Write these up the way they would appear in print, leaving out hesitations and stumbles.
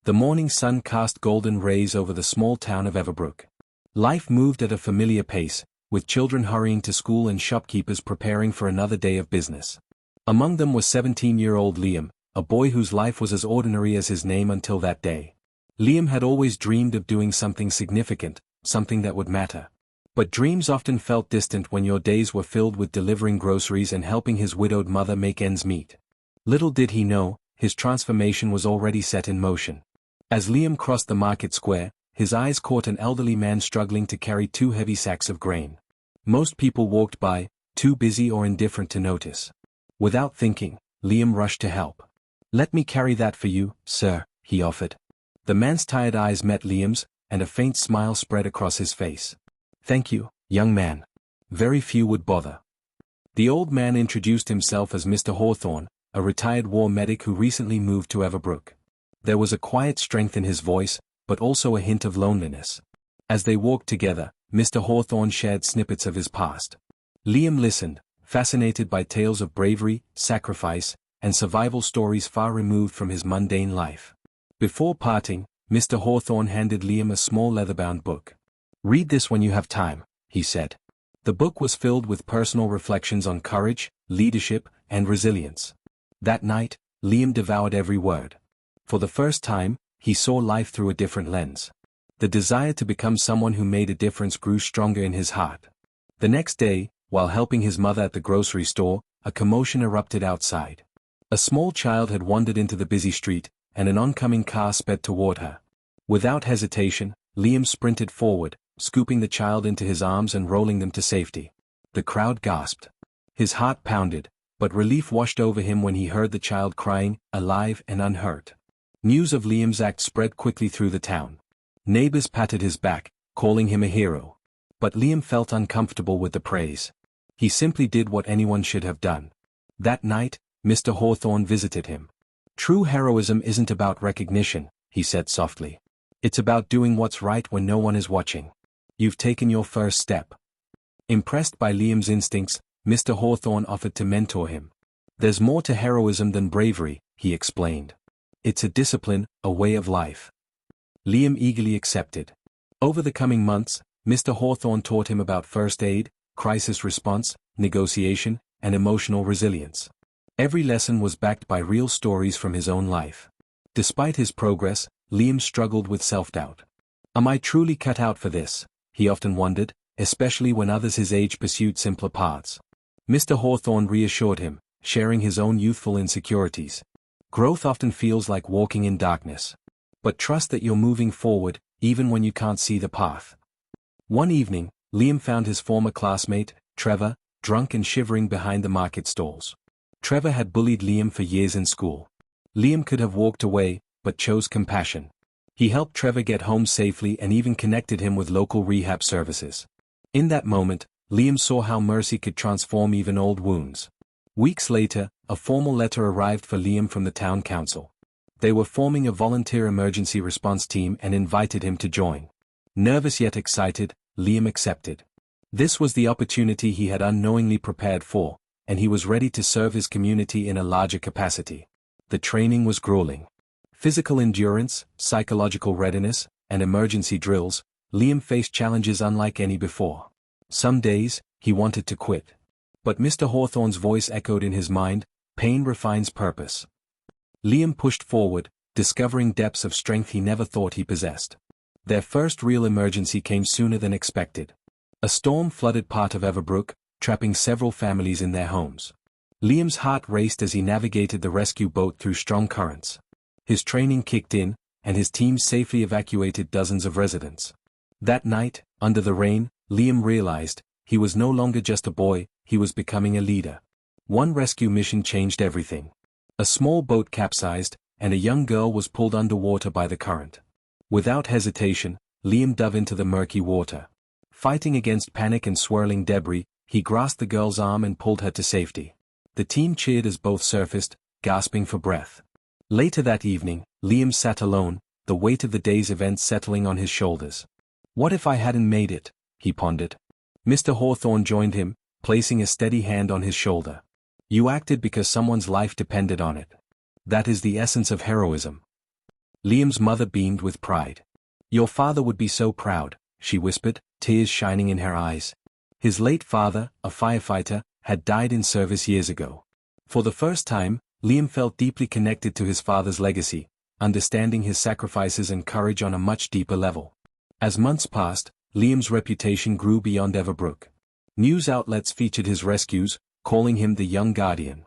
The morning sun cast golden rays over the small town of Everbrook. Life moved at a familiar pace, with children hurrying to school and shopkeepers preparing for another day of business. Among them was 17-year-old Liam, a boy whose life was as ordinary as his name until that day. Liam had always dreamed of doing something significant, something that would matter. But dreams often felt distant when your days were filled with delivering groceries and helping his widowed mother make ends meet. Little did he know, his transformation was already set in motion. As Liam crossed the market square, his eyes caught an elderly man struggling to carry 2 heavy sacks of grain. Most people walked by, too busy or indifferent to notice. Without thinking, Liam rushed to help. "Let me carry that for you, sir," he offered. The man's tired eyes met Liam's, and a faint smile spread across his face. "Thank you, young man. Very few would bother." The old man introduced himself as Mr. Hawthorne, a retired war medic who recently moved to Everbrook. There was a quiet strength in his voice, but also a hint of loneliness. As they walked together, Mr. Hawthorne shared snippets of his past. Liam listened, fascinated by tales of bravery, sacrifice, and survival stories far removed from his mundane life. Before parting, Mr. Hawthorne handed Liam a small leather-bound book. "Read this when you have time," he said. The book was filled with personal reflections on courage, leadership, and resilience. That night, Liam devoured every word. For the first time, he saw life through a different lens. The desire to become someone who made a difference grew stronger in his heart. The next day, while helping his mother at the grocery store, a commotion erupted outside. A small child had wandered into the busy street, and an oncoming car sped toward her. Without hesitation, Liam sprinted forward, scooping the child into his arms and rolling them to safety. The crowd gasped. His heart pounded, but relief washed over him when he heard the child crying, alive and unhurt. News of Liam's act spread quickly through the town. Neighbors patted his back, calling him a hero. But Liam felt uncomfortable with the praise. He simply did what anyone should have done. That night, Mr. Hawthorne visited him. "True heroism isn't about recognition," he said softly. "It's about doing what's right when no one is watching. You've taken your first step." Impressed by Liam's instincts, Mr. Hawthorne offered to mentor him. "There's more to heroism than bravery," he explained. "It's a discipline, a way of life." Liam eagerly accepted. Over the coming months, Mr. Hawthorne taught him about first aid, crisis response, negotiation, and emotional resilience. Every lesson was backed by real stories from his own life. Despite his progress, Liam struggled with self-doubt. "Am I truly cut out for this?" he often wondered, especially when others his age pursued simpler paths. Mr. Hawthorne reassured him, sharing his own youthful insecurities. "Growth often feels like walking in darkness. But trust that you're moving forward, even when you can't see the path." One evening, Liam found his former classmate, Trevor, drunk and shivering behind the market stalls. Trevor had bullied Liam for years in school. Liam could have walked away, but chose compassion. He helped Trevor get home safely and even connected him with local rehab services. In that moment, Liam saw how mercy could transform even old wounds. Weeks later, a formal letter arrived for Liam from the town council. They were forming a volunteer emergency response team and invited him to join. Nervous yet excited, Liam accepted. This was the opportunity he had unknowingly prepared for, and he was ready to serve his community in a larger capacity. The training was grueling. Physical endurance, psychological readiness, and emergency drills, Liam faced challenges unlike any before. Some days, he wanted to quit. But Mr. Hawthorne's voice echoed in his mind, "Pain refines purpose." Liam pushed forward, discovering depths of strength he never thought he possessed. Their first real emergency came sooner than expected. A storm flooded part of Everbrook, trapping several families in their homes. Liam's heart raced as he navigated the rescue boat through strong currents. His training kicked in, and his team safely evacuated dozens of residents. That night, under the rain, Liam realized, he was no longer just a boy, he was becoming a leader. One rescue mission changed everything. A small boat capsized, and a young girl was pulled underwater by the current. Without hesitation, Liam dove into the murky water. Fighting against panic and swirling debris, he grasped the girl's arm and pulled her to safety. The team cheered as both surfaced, gasping for breath. Later that evening, Liam sat alone, the weight of the day's events settling on his shoulders. "What if I hadn't made it?" he pondered. Mr. Hawthorne joined him, placing a steady hand on his shoulder. "You acted because someone's life depended on it. That is the essence of heroism." Liam's mother beamed with pride. "Your father would be so proud," she whispered, tears shining in her eyes. His late father, a firefighter, had died in service years ago. For the first time, Liam felt deeply connected to his father's legacy, understanding his sacrifices and courage on a much deeper level. As months passed, Liam's reputation grew beyond Everbrook. News outlets featured his rescues, calling him the young guardian.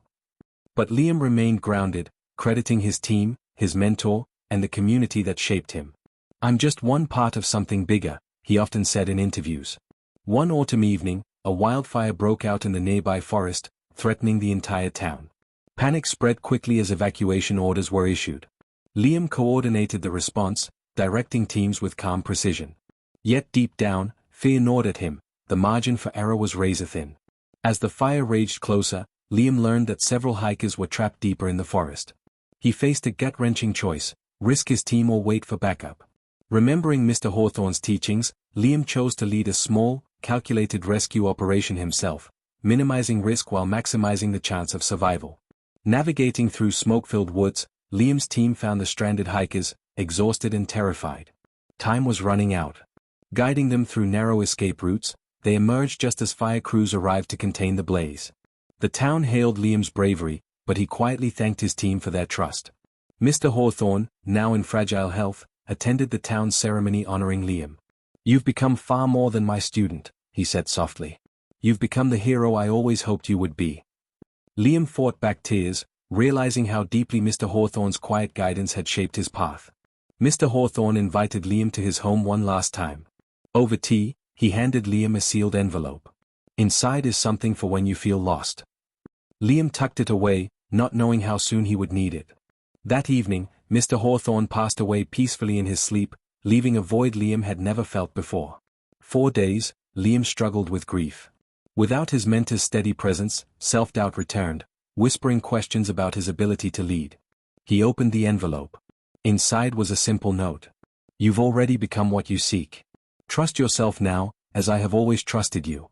But Liam remained grounded, crediting his team, his mentor, and the community that shaped him. "I'm just one part of something bigger," he often said in interviews. One autumn evening, a wildfire broke out in the nearby forest, threatening the entire town. Panic spread quickly as evacuation orders were issued. Liam coordinated the response, directing teams with calm precision. Yet deep down, fear gnawed at him, the margin for error was razor-thin. As the fire raged closer, Liam learned that several hikers were trapped deeper in the forest. He faced a gut-wrenching choice: risk his team or wait for backup. Remembering Mr. Hawthorne's teachings, Liam chose to lead a small, calculated rescue operation himself, minimizing risk while maximizing the chance of survival. Navigating through smoke-filled woods, Liam's team found the stranded hikers, exhausted and terrified. Time was running out. Guiding them through narrow escape routes, they emerged just as fire crews arrived to contain the blaze. The town hailed Liam's bravery, but he quietly thanked his team for their trust. Mr. Hawthorne, now in fragile health, attended the town's ceremony honoring Liam. "You've become far more than my student," he said softly. "You've become the hero I always hoped you would be." Liam fought back tears, realizing how deeply Mr. Hawthorne's quiet guidance had shaped his path. Mr. Hawthorne invited Liam to his home one last time. Over tea, he handed Liam a sealed envelope. "Inside is something for when you feel lost." Liam tucked it away, not knowing how soon he would need it. That evening, Mr. Hawthorne passed away peacefully in his sleep, leaving a void Liam had never felt before. 4 days, Liam struggled with grief. Without his mentor's steady presence, self-doubt returned, whispering questions about his ability to lead. He opened the envelope. Inside was a simple note. "You've already become what you seek. Trust yourself now, as I have always trusted you."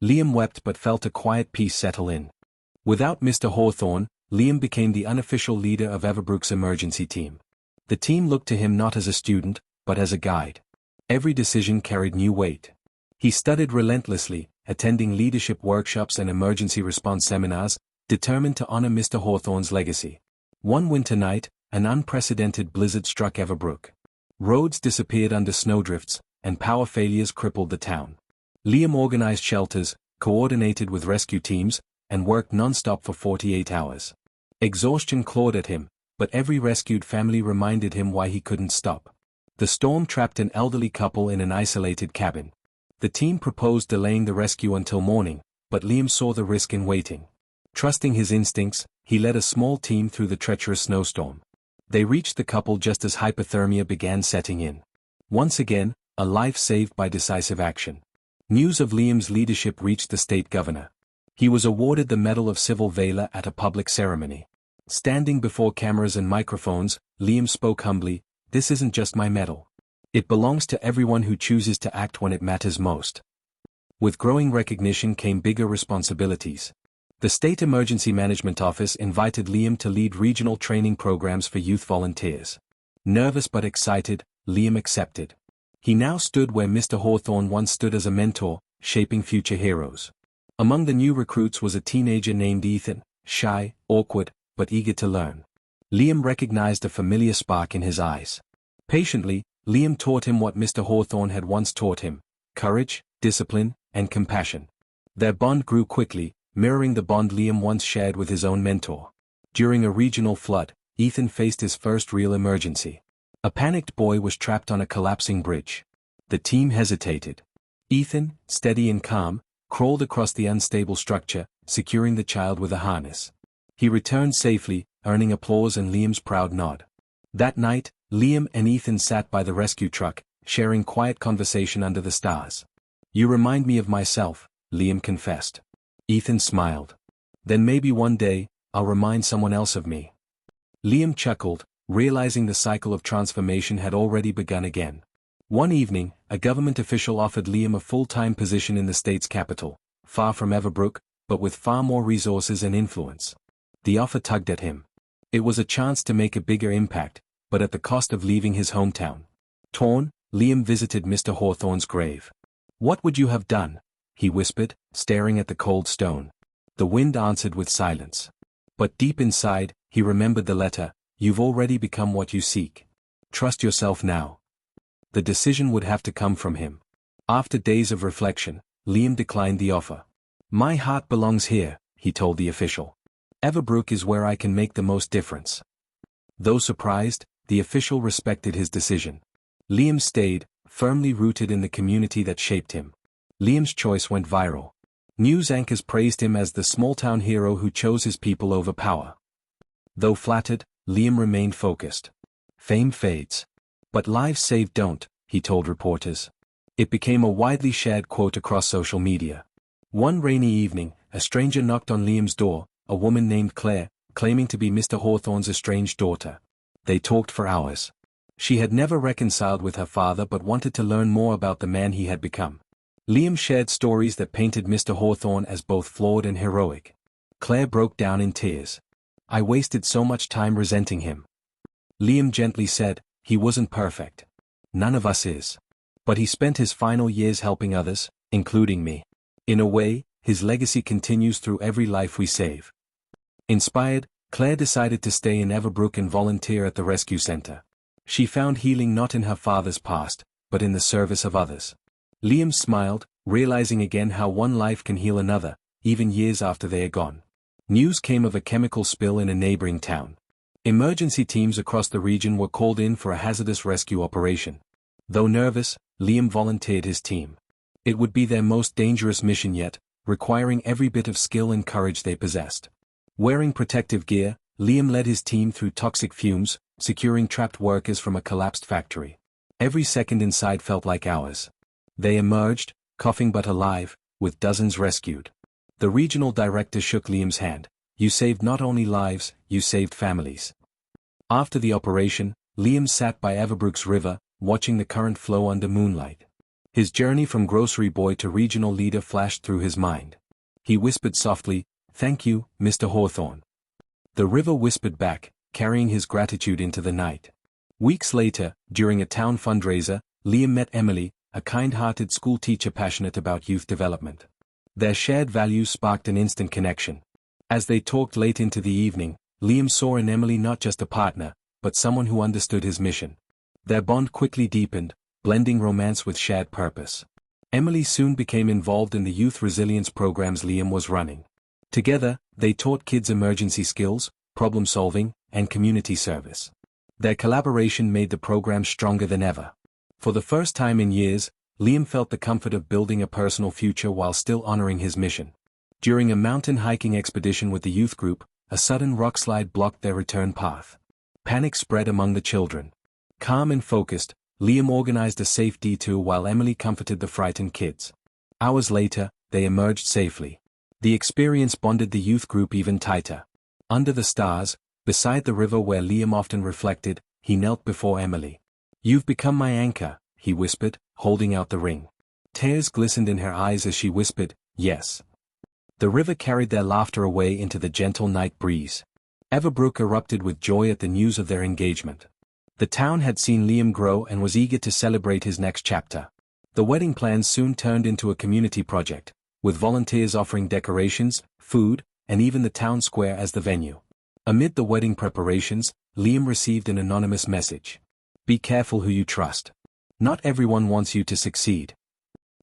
Liam wept but felt a quiet peace settle in. Without Mr. Hawthorne, Liam became the unofficial leader of Everbrook's emergency team. The team looked to him not as a student, but as a guide. Every decision carried new weight. He studied relentlessly, attending leadership workshops and emergency response seminars, determined to honor Mr. Hawthorne's legacy. One winter night, an unprecedented blizzard struck Everbrook. Roads disappeared under snowdrifts, and power failures crippled the town. Liam organized shelters, coordinated with rescue teams, and worked non-stop for 48 hours. Exhaustion clawed at him, but every rescued family reminded him why he couldn't stop. The storm trapped an elderly couple in an isolated cabin. The team proposed delaying the rescue until morning, but Liam saw the risk in waiting. Trusting his instincts, he led a small team through the treacherous snowstorm. They reached the couple just as hypothermia began setting in. Once again, a life saved by decisive action. News of Liam's leadership reached the state governor. He was awarded the Medal of Civil Valor at a public ceremony. Standing before cameras and microphones, Liam spoke humbly, "This isn't just my medal. It belongs to everyone who chooses to act when it matters most." With growing recognition came bigger responsibilities. The State Emergency Management Office invited Liam to lead regional training programs for youth volunteers. Nervous but excited, Liam accepted. He now stood where Mr. Hawthorne once stood as a mentor, shaping future heroes. Among the new recruits was a teenager named Ethan, shy, awkward, but eager to learn. Liam recognized a familiar spark in his eyes. Patiently, Liam taught him what Mr. Hawthorne had once taught him: courage, discipline, and compassion. Their bond grew quickly, mirroring the bond Liam once shared with his own mentor. During a regional flood, Ethan faced his first real emergency. A panicked boy was trapped on a collapsing bridge. The team hesitated. Ethan, steady and calm, crawled across the unstable structure, securing the child with a harness. He returned safely, earning applause and Liam's proud nod. That night, Liam and Ethan sat by the rescue truck, sharing quiet conversation under the stars. "You remind me of myself," Liam confessed. Ethan smiled. "Then maybe one day, I'll remind someone else of me." Liam chuckled, realizing the cycle of transformation had already begun again. One evening, a government official offered Liam a full-time position in the state's capital, far from Everbrook, but with far more resources and influence. The offer tugged at him. It was a chance to make a bigger impact, but at the cost of leaving his hometown. Torn, Liam visited Mr. Hawthorne's grave. "What would you have done?" he whispered, staring at the cold stone. The wind answered with silence. But deep inside, he remembered the letter, "You've already become what you seek. Trust yourself now." The decision would have to come from him. After days of reflection, Liam declined the offer. "My heart belongs here," he told the official. "Everbrook is where I can make the most difference." Though surprised, the official respected his decision. Liam stayed, firmly rooted in the community that shaped him. Liam's choice went viral. News anchors praised him as the small-town hero who chose his people over power. Though flattered, Liam remained focused. Fame fades. But lives saved don't, he told reporters. It became a widely shared quote across social media. One rainy evening, a stranger knocked on Liam's door, a woman named Claire, claiming to be Mr. Hawthorne's estranged daughter. They talked for hours. She had never reconciled with her father but wanted to learn more about the man he had become. Liam shared stories that painted Mr. Hawthorne as both flawed and heroic. Claire broke down in tears. "I wasted so much time resenting him." Liam gently said, "He wasn't perfect. None of us is. But he spent his final years helping others, including me. In a way, his legacy continues through every life we save." Inspired, Claire decided to stay in Everbrook and volunteer at the rescue center. She found healing not in her father's past, but in the service of others. Liam smiled, realizing again how one life can heal another, even years after they are gone. News came of a chemical spill in a neighboring town. Emergency teams across the region were called in for a hazardous rescue operation. Though nervous, Liam volunteered his team. It would be their most dangerous mission yet, requiring every bit of skill and courage they possessed. Wearing protective gear, Liam led his team through toxic fumes, securing trapped workers from a collapsed factory. Every second inside felt like hours. They emerged, coughing but alive, with dozens rescued. The regional director shook Liam's hand. "You saved not only lives, you saved families." After the operation, Liam sat by Everbrook's river, watching the current flow under moonlight. His journey from grocery boy to regional leader flashed through his mind. He whispered softly, "Thank you, Mr. Hawthorne." The river whispered back, carrying his gratitude into the night. Weeks later, during a town fundraiser, Liam met Emily, a kind-hearted schoolteacher passionate about youth development. Their shared values sparked an instant connection. As they talked late into the evening, Liam saw in Emily not just a partner, but someone who understood his mission. Their bond quickly deepened, blending romance with shared purpose. Emily soon became involved in the youth resilience programs Liam was running. Together, they taught kids emergency skills, problem-solving, and community service. Their collaboration made the program stronger than ever. For the first time in years, Liam felt the comfort of building a personal future while still honoring his mission. During a mountain hiking expedition with the youth group, a sudden rockslide blocked their return path. Panic spread among the children. Calm and focused, Liam organized a safe detour while Emily comforted the frightened kids. Hours later, they emerged safely. The experience bonded the youth group even tighter. Under the stars, beside the river where Liam often reflected, he knelt before Emily. "You've become my anchor," he whispered, holding out the ring. Tears glistened in her eyes as she whispered, "Yes." The river carried their laughter away into the gentle night breeze. Everbrook erupted with joy at the news of their engagement. The town had seen Liam grow and was eager to celebrate his next chapter. The wedding plans soon turned into a community project, with volunteers offering decorations, food, and even the town square as the venue. Amid the wedding preparations, Liam received an anonymous message. "Be careful who you trust. Not everyone wants you to succeed."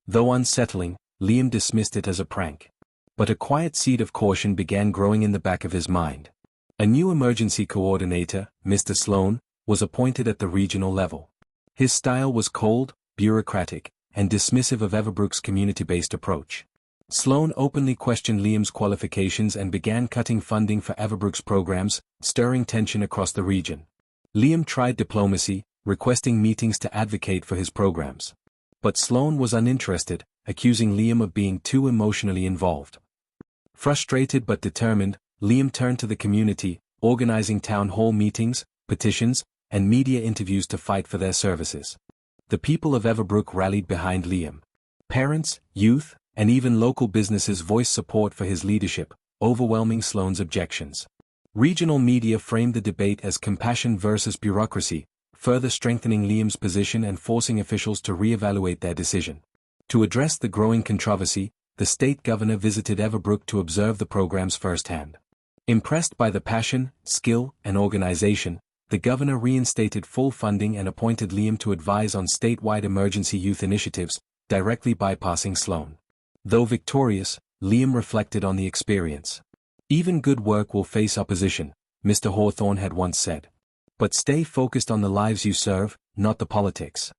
Though unsettling, Liam dismissed it as a prank. But a quiet seed of caution began growing in the back of his mind. A new emergency coordinator, Mr. Sloan, was appointed at the regional level. His style was cold, bureaucratic, and dismissive of Everbrook's community-based approach. Sloan openly questioned Liam's qualifications and began cutting funding for Everbrook's programs, stirring tension across the region. Liam tried diplomacy, requesting meetings to advocate for his programs. But Sloan was uninterested, accusing Liam of being too emotionally involved. Frustrated but determined, Liam turned to the community, organizing town hall meetings, petitions, and media interviews to fight for their services. The people of Everbrook rallied behind Liam. Parents, youth, and even local businesses voiced support for his leadership, overwhelming Sloan's objections. Regional media framed the debate as compassion versus bureaucracy, further strengthening Liam's position and forcing officials to re-evaluate their decision. To address the growing controversy, the state governor visited Everbrook to observe the programs firsthand. Impressed by the passion, skill, and organization, the governor reinstated full funding and appointed Liam to advise on statewide emergency youth initiatives, directly bypassing Sloan. Though victorious, Liam reflected on the experience. "Even good work will face opposition," Mr. Hawthorne had once said. "But stay focused on the lives you serve, not the politics."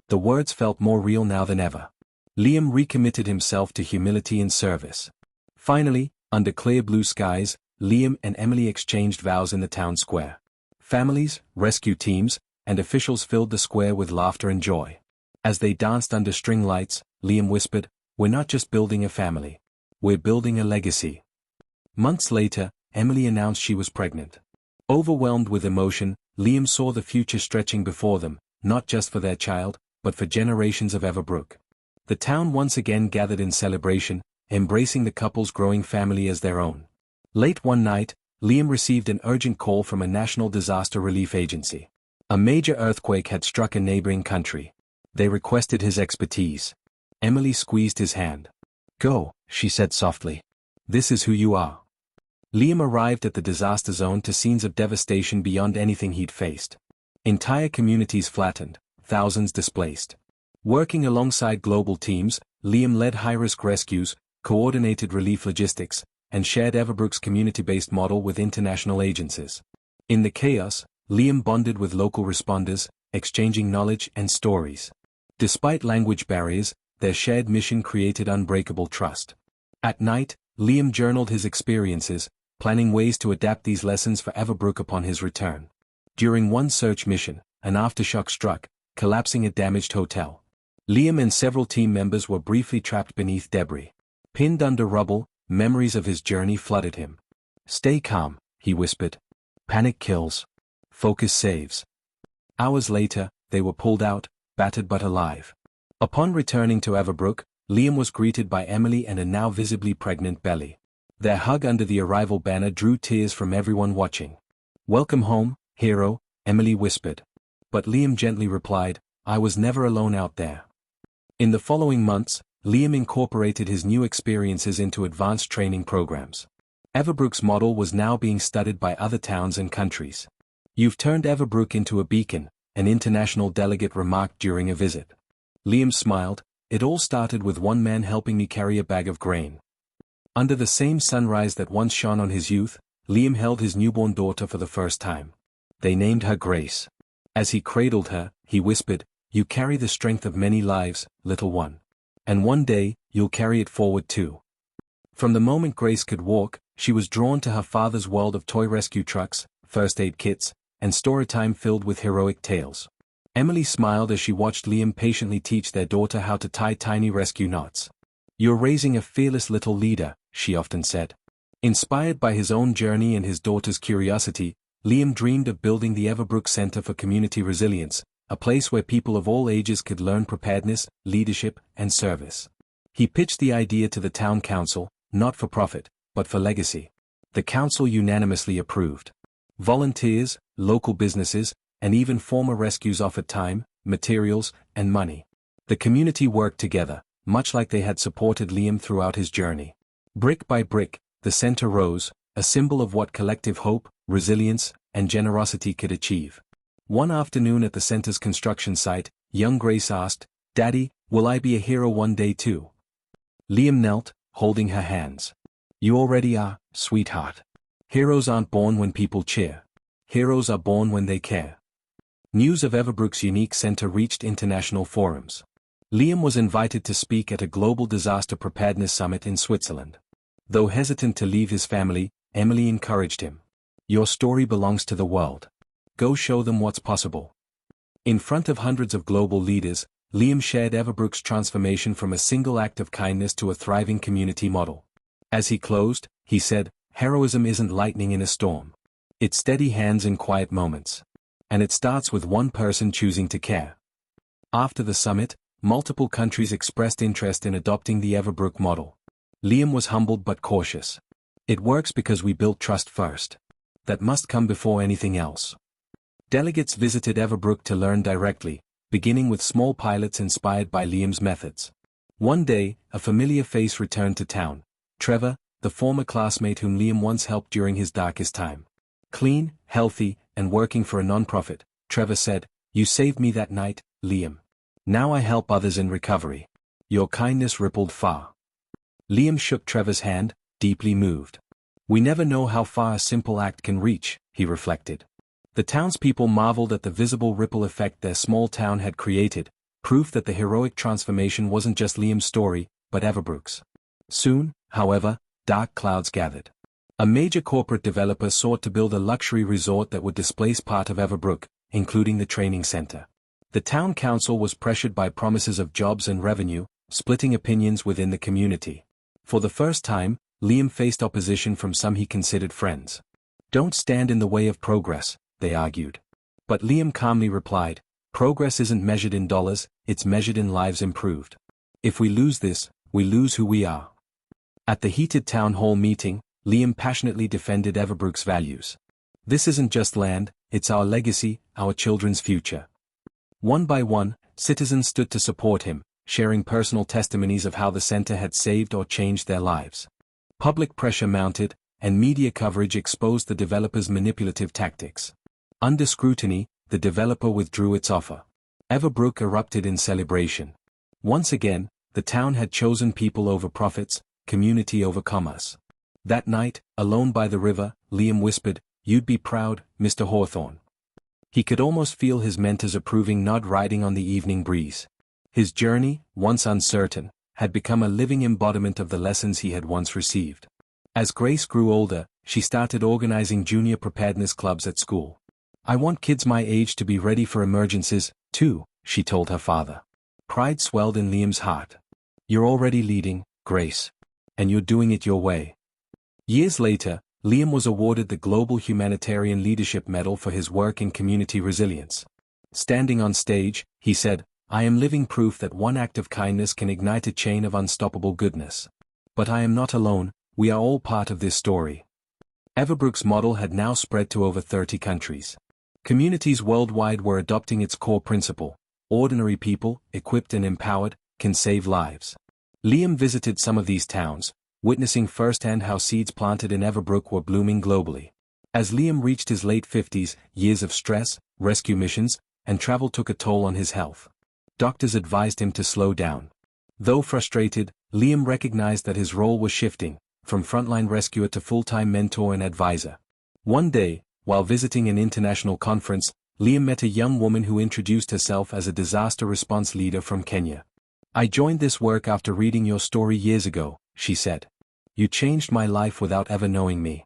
The words felt more real now than ever. Liam recommitted himself to humility and service. Finally, under clear blue skies, Liam and Emily exchanged vows in the town square. Families, rescue teams, and officials filled the square with laughter and joy. As they danced under string lights, Liam whispered, "We're not just building a family. We're building a legacy." Months later, Emily announced she was pregnant. Overwhelmed with emotion, Liam saw the future stretching before them, not just for their child, but for generations of Everbrook. The town once again gathered in celebration, embracing the couple's growing family as their own. Late one night, Liam received an urgent call from a national disaster relief agency. A major earthquake had struck a neighboring country. They requested his expertise. Emily squeezed his hand. "Go," she said softly. "This is who you are." Liam arrived at the disaster zone to scenes of devastation beyond anything he'd faced. Entire communities flattened, thousands displaced. Working alongside global teams, Liam led high-risk rescues, coordinated relief logistics, and shared Everbrook's community-based model with international agencies. In the chaos, Liam bonded with local responders, exchanging knowledge and stories. Despite language barriers, their shared mission created unbreakable trust. At night, Liam journaled his experiences, planning ways to adapt these lessons for Everbrook upon his return. During one search mission, an aftershock struck, collapsing a damaged hotel. Liam and several team members were briefly trapped beneath debris. Pinned under rubble, memories of his journey flooded him. "Stay calm," he whispered. "Panic kills. Focus saves." Hours later, they were pulled out, battered but alive. Upon returning to Everbrook, Liam was greeted by Emily and a now visibly pregnant belly. Their hug under the arrival banner drew tears from everyone watching. "Welcome home, hero," Emily whispered. But Liam gently replied, "I was never alone out there." In the following months, Liam incorporated his new experiences into advanced training programs. Everbrook's model was now being studied by other towns and countries. "You've turned Everbrook into a beacon," an international delegate remarked during a visit. Liam smiled. "It all started with one man helping me carry a bag of grain." Under the same sunrise that once shone on his youth, Liam held his newborn daughter for the first time. They named her Grace. As he cradled her, he whispered, "You carry the strength of many lives, little one. And one day, you'll carry it forward too." From the moment Grace could walk, she was drawn to her father's world of toy rescue trucks, first aid kits, and storytime filled with heroic tales. Emily smiled as she watched Liam patiently teach their daughter how to tie tiny rescue knots. "You're raising a fearless little leader," she often said. Inspired by his own journey and his daughter's curiosity, Liam dreamed of building the Everbrook Center for Community Resilience, a place where people of all ages could learn preparedness, leadership, and service. He pitched the idea to the town council, not for profit, but for legacy. The council unanimously approved. Volunteers, local businesses, and even former rescues offered time, materials, and money. The community worked together, much like they had supported Liam throughout his journey. Brick by brick, the center rose, a symbol of what collective hope, resilience, and generosity could achieve. One afternoon at the center's construction site, young Grace asked, "Daddy, will I be a hero one day too?" Liam knelt, holding her hands. "You already are, sweetheart. Heroes aren't born when people cheer. Heroes are born when they care." News of Everbrook's unique center reached international forums. Liam was invited to speak at a global disaster preparedness summit in Switzerland. Though hesitant to leave his family, Emily encouraged him. "Your story belongs to the world. Go show them what's possible." In front of hundreds of global leaders, Liam shared Everbrook's transformation from a single act of kindness to a thriving community model. As he closed, he said, "Heroism isn't lightning in a storm. It's steady hands in quiet moments. And it starts with one person choosing to care." After the summit, multiple countries expressed interest in adopting the Everbrook model. Liam was humbled but cautious. "It works because we built trust first. That must come before anything else. Delegates visited Everbrook to learn directly, beginning with small pilots inspired by Liam's methods. One day, a familiar face returned to town. Trevor, the former classmate whom Liam once helped during his darkest time. Clean, healthy, and working for a non-profit, Trevor said, "You saved me that night, Liam. Now I help others in recovery. Your kindness rippled far." Liam shook Trevor's hand, deeply moved. "We never know how far a simple act can reach," he reflected. The townspeople marveled at the visible ripple effect their small town had created, proof that the heroic transformation wasn't just Liam's story, but Everbrook's. Soon, however, dark clouds gathered. A major corporate developer sought to build a luxury resort that would displace part of Everbrook, including the training center. The town council was pressured by promises of jobs and revenue, splitting opinions within the community. For the first time, Liam faced opposition from some he considered friends. "Don't stand in the way of progress," they argued. But Liam calmly replied, "Progress isn't measured in dollars, it's measured in lives improved. If we lose this, we lose who we are." At the heated town hall meeting, Liam passionately defended Everbrook's values. "This isn't just land, it's our legacy, our children's future." One by one, citizens stood to support him, sharing personal testimonies of how the center had saved or changed their lives. Public pressure mounted, and media coverage exposed the developer's manipulative tactics. Under scrutiny, the developer withdrew its offer. Everbrook erupted in celebration. Once again, the town had chosen people over profits, community over commerce. That night, alone by the river, Liam whispered, "You'd be proud, Mr. Hawthorne." He could almost feel his mentor's approving nod riding on the evening breeze. His journey, once uncertain, had become a living embodiment of the lessons he had once received. As Grace grew older, she started organizing junior preparedness clubs at school. "I want kids my age to be ready for emergencies, too," she told her father. Pride swelled in Liam's heart. "You're already leading, Grace. And you're doing it your way." Years later, Liam was awarded the Global Humanitarian Leadership Medal for his work in community resilience. Standing on stage, he said, "I am living proof that one act of kindness can ignite a chain of unstoppable goodness. But I am not alone, we are all part of this story." Everbrook's model had now spread to over 30 countries. Communities worldwide were adopting its core principle: ordinary people, equipped and empowered, can save lives. Liam visited some of these towns, witnessing firsthand how seeds planted in Everbrook were blooming globally. As Liam reached his late 50s, years of stress, rescue missions, and travel took a toll on his health. Doctors advised him to slow down. Though frustrated, Liam recognized that his role was shifting, from frontline rescuer to full-time mentor and advisor. One day, while visiting an international conference, Liam met a young woman who introduced herself as a disaster response leader from Kenya. "I joined this work after reading your story years ago," she said. "You changed my life without ever knowing me."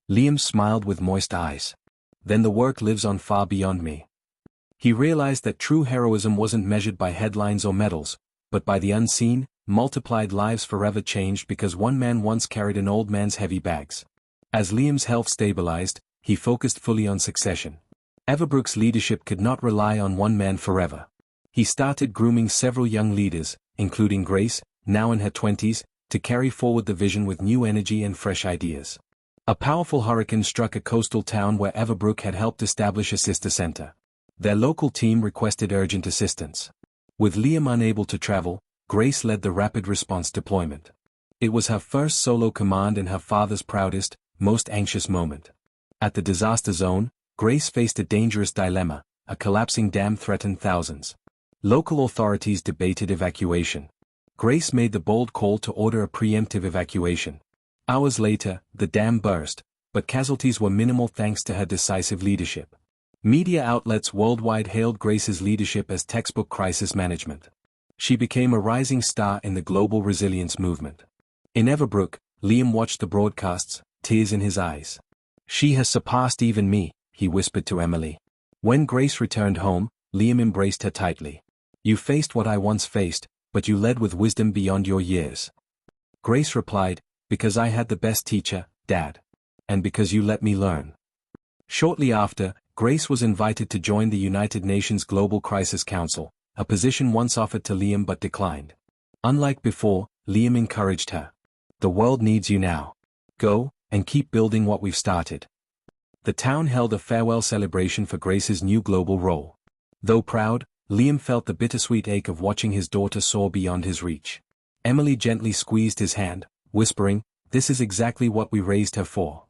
Liam smiled with moist eyes. "Then the work lives on far beyond me." He realized that true heroism wasn't measured by headlines or medals, but by the unseen, multiplied lives forever changed because one man once carried an old man's heavy bags. As Liam's health stabilized, he focused fully on succession. Everbrook's leadership could not rely on one man forever. He started grooming several young leaders, including Grace, now in her 20s, to carry forward the vision with new energy and fresh ideas. A powerful hurricane struck a coastal town where Everbrook had helped establish a sister center. Their local team requested urgent assistance. With Liam unable to travel, Grace led the rapid response deployment. It was her first solo command and her father's proudest, most anxious moment. At the disaster zone, Grace faced a dangerous dilemma: a collapsing dam threatened thousands. Local authorities debated evacuation. Grace made the bold call to order a preemptive evacuation. Hours later, the dam burst, but casualties were minimal thanks to her decisive leadership. Media outlets worldwide hailed Grace's leadership as textbook crisis management. She became a rising star in the global resilience movement. In Everbrook, Liam watched the broadcasts, tears in his eyes. "She has surpassed even me," he whispered to Emily. When Grace returned home, Liam embraced her tightly. "You faced what I once faced, but you led with wisdom beyond your years." Grace replied, "Because I had the best teacher, Dad. And because you let me learn." Shortly after, Grace was invited to join the United Nations Global Crisis Council, a position once offered to Liam but declined. Unlike before, Liam encouraged her. "The world needs you now. Go, and keep building what we've started." The town held a farewell celebration for Grace's new global role. Though proud, Liam felt the bittersweet ache of watching his daughter soar beyond his reach. Emily gently squeezed his hand, whispering, "This is exactly what we raised her for."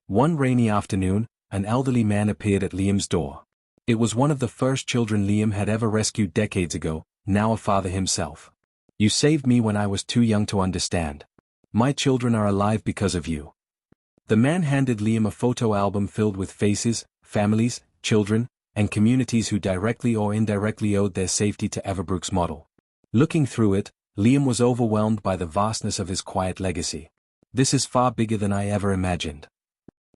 One rainy afternoon, an elderly man appeared at Liam's door. It was one of the first children Liam had ever rescued decades ago, now a father himself. "You saved me when I was too young to understand. My children are alive because of you." The man handed Liam a photo album filled with faces, families, children, and communities who directly or indirectly owed their safety to Everbrook's model. Looking through it, Liam was overwhelmed by the vastness of his quiet legacy. "This is far bigger than I ever imagined."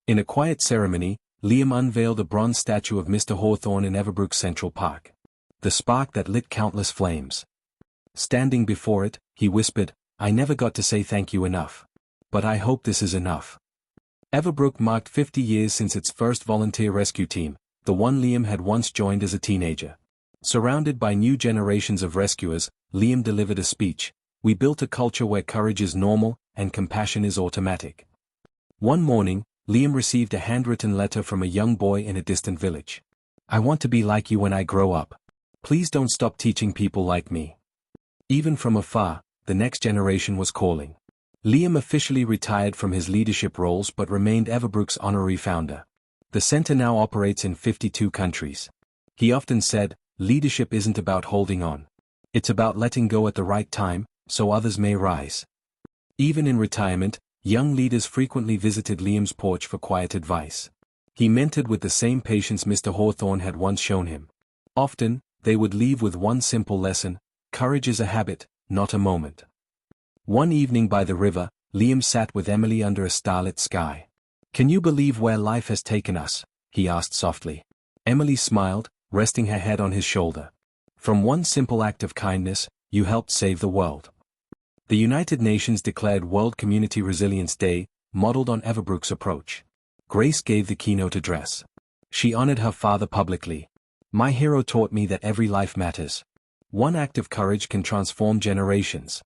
In a quiet ceremony, Liam unveiled a bronze statue of Mr. Hawthorne in Everbrook's Central Park. The spark that lit countless flames. Standing before it, he whispered, "I never got to say thank you enough. But I hope this is enough." Everbrook marked 50 years since its first volunteer rescue team, the one Liam had once joined as a teenager. Surrounded by new generations of rescuers, Liam delivered a speech. "We built a culture where courage is normal, and compassion is automatic." One morning, Liam received a handwritten letter from a young boy in a distant village. "I want to be like you when I grow up. Please don't stop teaching people like me." Even from afar, the next generation was calling. Liam officially retired from his leadership roles but remained Everbrook's honorary founder. The center now operates in 52 countries. He often said, "Leadership isn't about holding on. It's about letting go at the right time, so others may rise." Even in retirement, young leaders frequently visited Liam's porch for quiet advice. He mentored with the same patience Mr. Hawthorne had once shown him. Often, they would leave with one simple lesson: courage is a habit, not a moment. One evening by the river, Liam sat with Emily under a starlit sky. "Can you believe where life has taken us?" he asked softly. Emily smiled, resting her head on his shoulder. "From one simple act of kindness, you helped save the world." The United Nations declared World Community Resilience Day, modeled on Everbrook's approach. Grace gave the keynote address. She honored her father publicly. "My hero taught me that every life matters. One act of courage can transform generations."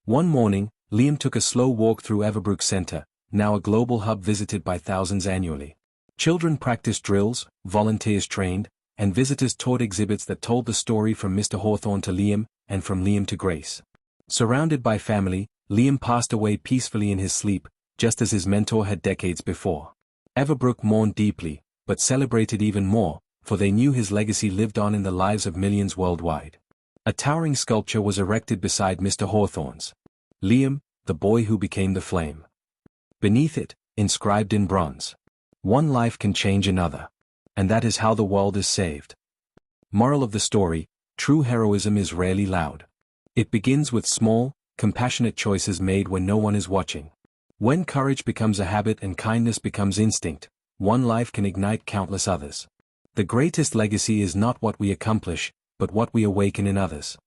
One morning, Liam took a slow walk through Everbrook Center, now a global hub visited by thousands annually. Children practiced drills, volunteers trained, and visitors toured exhibits that told the story from Mr. Hawthorne to Liam, and from Liam to Grace. Surrounded by family, Liam passed away peacefully in his sleep, just as his mentor had decades before. Everbrook mourned deeply, but celebrated even more, for they knew his legacy lived on in the lives of millions worldwide. A towering sculpture was erected beside Mr. Hawthorne's. "Liam, the boy who became the flame." Beneath it, inscribed in bronze, "One life can change another. And that is how the world is saved." Moral of the story: true heroism is rarely loud. It begins with small, compassionate choices made when no one is watching. When courage becomes a habit and kindness becomes instinct, one life can ignite countless others. The greatest legacy is not what we accomplish, but what we awaken in others.